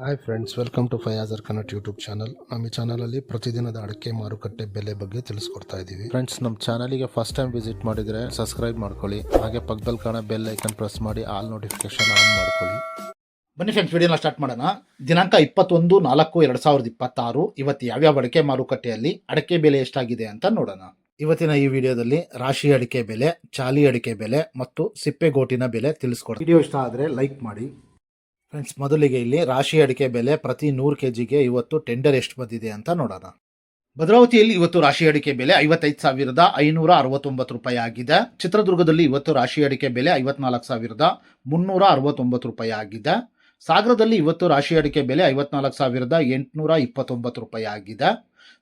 Hi friends, welcome to Fayazar Kannada YouTube channel. ನಮ್ಮ ಈ ಚಾನಲಲ್ಲಿ ಪ್ರತಿದಿನದ ಅಡಿಕೆ ಮಾರುಕಟ್ಟೆ ಬೆಲೆ ಬಗ್ಗೆ ತಿಳಿಸ್ಕೊಡ್ತಾ ಇದ್ದೀವಿ. ಫ್ರೆಂಡ್ಸ್, ನಮ್ಮ ಚಾನಲಿಗೆ ಫಸ್ಟ್ ಟೈಮ್ ವಿಸಿಟ್ ಮಾಡಿದರೆ ಸಬ್ಸ್ಕ್ರೈಬ್ ಮಾಡ್ಕೊಳ್ಳಿ. ಹಾಗೆ ಪಕ್ಕದಲ್ಲಿ ಕಾಣೋ ಬೆಲ್ ಐಕನ್ ಪ್ರೆಸ್ ಮಾಡಿ ಆಲ್ ನೋಟಿಫಿಕೇಶನ್ ಆನ್ ಮಾಡ್ಕೊಳ್ಳಿ. ಬನ್ನಿ ಫ್ರೆಂಡ್ಸ್, ವಿಡಿಯೋನ ಸ್ಟಾರ್ಟ್ ಮಾಡೋಣ. ದಿನಾಂಕ 21/4/2026 ಇವತ್ತು ಯಾವ್ಯಾವ ಅಡಿಕೆ ಮಾರುಕಟ್ಟೆಯಲ್ಲಿ ಅಡಿಕೆ ಬೆಲೆ ಎಷ್ಟಾಗಿದೆ ಅಂತ ನೋಡೋಣ. ಇವತ್ತಿನ ಈ ವಿಡಿಯೋದಲ್ಲಿ ರಾಶಿ ಅಡಿಕೆ ಬೆಲೆ, ಚಾಲಿ ಅಡಿಕೆ ಬೆಲೆ ಮತ್ತು ಸಿಪ್ಪೆಗೋಟಿನ ಬೆಲೆ ತಿಳಿಸ್ಕೊಡ್ತೀನಿ. ವಿಡಿಯೋ ಇಷ್ಟ ಆದರೆ ಲೈಕ್ ಮಾಡಿ. ಫ್ರೆಂಡ್ಸ್, ಮೊದಲಿಗೆ ಇಲ್ಲಿ ರಾಶಿ ಅಡಿಕೆ ಬೆಲೆ ಪ್ರತಿ 100 kgಗೆ ಇವತ್ತು ಟೆಂಡರ್ ಎಷ್ಟು ಬಂದಿದೆ ಅಂತ ನೋಡೋಣ. ಭದ್ರಾವತಿಯಲ್ಲಿ ಇವತ್ತು ರಾಶಿ ಅಡಿಕೆ ಬೆಲೆ 55,569 ರೂಪಾಯಿ ಆಗಿದೆ. ಚಿತ್ರದುರ್ಗದಲ್ಲಿ ಇವತ್ತು ರಾಶಿ ಅಡಿಕೆ ಬೆಲೆ 54,369 ರೂಪಾಯಿ ಆಗಿದೆ. ಸಾಗರದಲ್ಲಿ ಇವತ್ತು ರಾಶಿ ಅಡಿಕೆ ಬೆಲೆ 54,829 ರೂಪಾಯಿ ಆಗಿದೆ.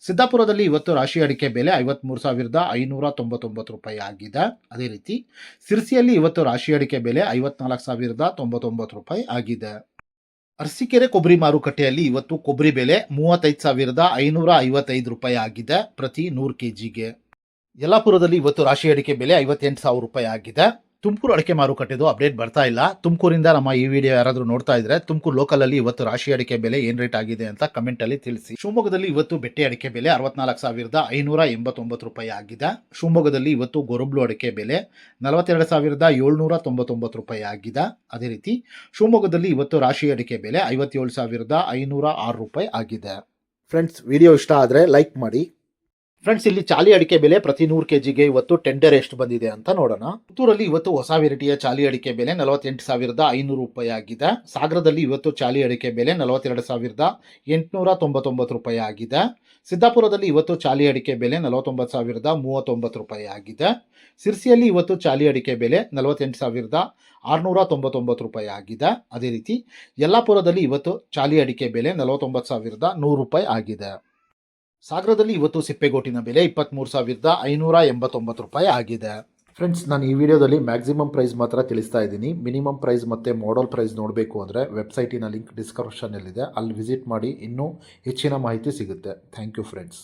ಸಿದ್ದಾಪುರದಲ್ಲಿ ಇವತ್ತು ರಾಶಿ ಅಡಿಕೆ ಬೆಲೆ 53,599 ರೂಪಾಯಿ ಆಗಿದೆ. ಅದೇ ರೀತಿ ಸಿರ್ಸಿಯಲ್ಲಿ ಇವತ್ತು ರಾಶಿ ಅಡಿಕೆ ಬೆಲೆ 54,099 ರೂಪಾಯಿ ಆಗಿದೆ. ಅರಸೀಕೆರೆ ಕೊಬ್ಬರಿ ಮಾರುಕಟ್ಟೆಯಲ್ಲಿ ಇವತ್ತು ಕೊಬ್ಬರಿ ಬೆಲೆ 35,555 ರೂಪಾಯಿ ಆಗಿದೆ ಪ್ರತಿ 100 kgಗೆ. ಯಲ್ಲಾಪುರದಲ್ಲಿ ಇವತ್ತು ರಾಶಿ ಅಡಿಕೆ ಬೆಲೆ 58,000 ರೂಪಾಯಿ ಆಗಿದೆ. ತುಮಕೂರು ಅಡಿಕೆ ಮಾರುಕಟ್ಟೆದು ಅಪ್ಡೇಟ್ ಬರ್ತಾ ಇಲ್ಲ. ತುಮಕೂರಿಂದ ನಮ್ಮ ಈ ವಿಡಿಯೋ ಯಾರಾದರೂ ನೋಡ್ತಾ ಇದ್ರೆ ತುಮಕೂರು ಲೋಕಲಲ್ಲಿ ಇವತ್ತು ರಾಶಿ ಅಡಿಕೆ ಬೆಲೆ ಏನ್ ರೇಟ್ ಆಗಿದೆ ಅಂತ ಕಮೆಂಟ್ ಅಲ್ಲಿ ತಿಳಿಸಿ. ಶಿವಮೊಗ್ಗದಲ್ಲಿ ಇವತ್ತು ಬೆಟ್ಟೆ ಅಡಿಕೆ ಬೆಲೆ 64,589 ರೂಪಾಯಿ ಆಗಿದೆ. ಶಿವಮೊಗ್ಗದಲ್ಲಿ ಇವತ್ತು ಗೊರಬ್ಲು ಅಡಿಕೆ ಬೆಲೆ 42,799 ರೂಪಾಯಿ ಆಗಿದೆ. ಅದೇ ರೀತಿ ಶಿವಮೊಗ್ಗದಲ್ಲಿ ಇವತ್ತು ರಾಶಿ ಅಡಿಕೆ ಬೆಲೆ 57,506 ರೂಪಾಯಿ ಆಗಿದೆ. ಫ್ರೆಂಡ್ಸ್, ವಿಡಿಯೋ ಇಷ್ಟ ಆದರೆ ಲೈಕ್ ಮಾಡಿ. ಫ್ರೆಂಡ್ಸ್, ಇಲ್ಲಿ ಚಾಲಿ ಅಡಿಕೆ ಬೆಲೆ ಪ್ರತಿ 100 kgಗೆ ಇವತ್ತು ಟೆಂಡರ್ ಎಷ್ಟು ಬಂದಿದೆ ಅಂತ ನೋಡೋಣ. ಪುತ್ತೂರಲ್ಲಿ ಇವತ್ತು ಹೊಸ ವೆರೈಟಿಯ ಚಾಲಿ ಅಡಿಕೆ ಬೆಲೆ 48,500 ರೂಪಾಯಿ ಆಗಿದೆ. ಸಾಗರದಲ್ಲಿ ಇವತ್ತು ಚಾಲಿ ಅಡಿಕೆ ಬೆಲೆ 42,899 ರೂಪಾಯಿ ಆಗಿದೆ. ಸಿದ್ದಾಪುರದಲ್ಲಿ ಇವತ್ತು ಚಾಲಿ ಅಡಿಕೆ ಬೆಲೆ 49,039 ರೂಪಾಯಿ ಆಗಿದೆ. ಸಿರ್ಸಿಯಲ್ಲಿ ಇವತ್ತು ಚಾಲಿ ಅಡಿಕೆ ಬೆಲೆ 48,699 ರೂಪಾಯಿ ಆಗಿದೆ. ಅದೇ ರೀತಿ ಯಲ್ಲಾಪುರದಲ್ಲಿ ಇವತ್ತು ಚಾಲಿ ಅಡಿಕೆ ಬೆಲೆ 49,100 ರೂಪಾಯಿ ಆಗಿದೆ. ಸಾಗರದಲ್ಲಿ ಇವತ್ತು ಸಿಪ್ಪೆಗೋಟಿನ ಬೆಲೆ 23,589 ರೂಪಾಯಿ ಆಗಿದೆ. ಫ್ರೆಂಡ್ಸ್, ನಾನು ಈ ವಿಡಿಯೋದಲ್ಲಿ ಮ್ಯಾಕ್ಸಿಮಮ್ ಪ್ರೈಸ್ ಮಾತ್ರ ತಿಳಿಸ್ತಾ ಇದ್ದೀನಿ. ಮಿನಿಮಮ್ ಪ್ರೈಸ್ ಮತ್ತು ಮಾಡಲ್ ಪ್ರೈಸ್ ನೋಡಬೇಕು ಅಂದರೆ ವೆಬ್ಸೈಟಿನ ಲಿಂಕ್ ಡಿಸ್ಕ್ರಿಪ್ಷನ್ನಲ್ಲಿದೆ, ಅಲ್ಲಿ ವಿಸಿಟ್ ಮಾಡಿ ಇನ್ನೂ ಹೆಚ್ಚಿನ ಮಾಹಿತಿ ಸಿಗುತ್ತೆ. Thank you friends.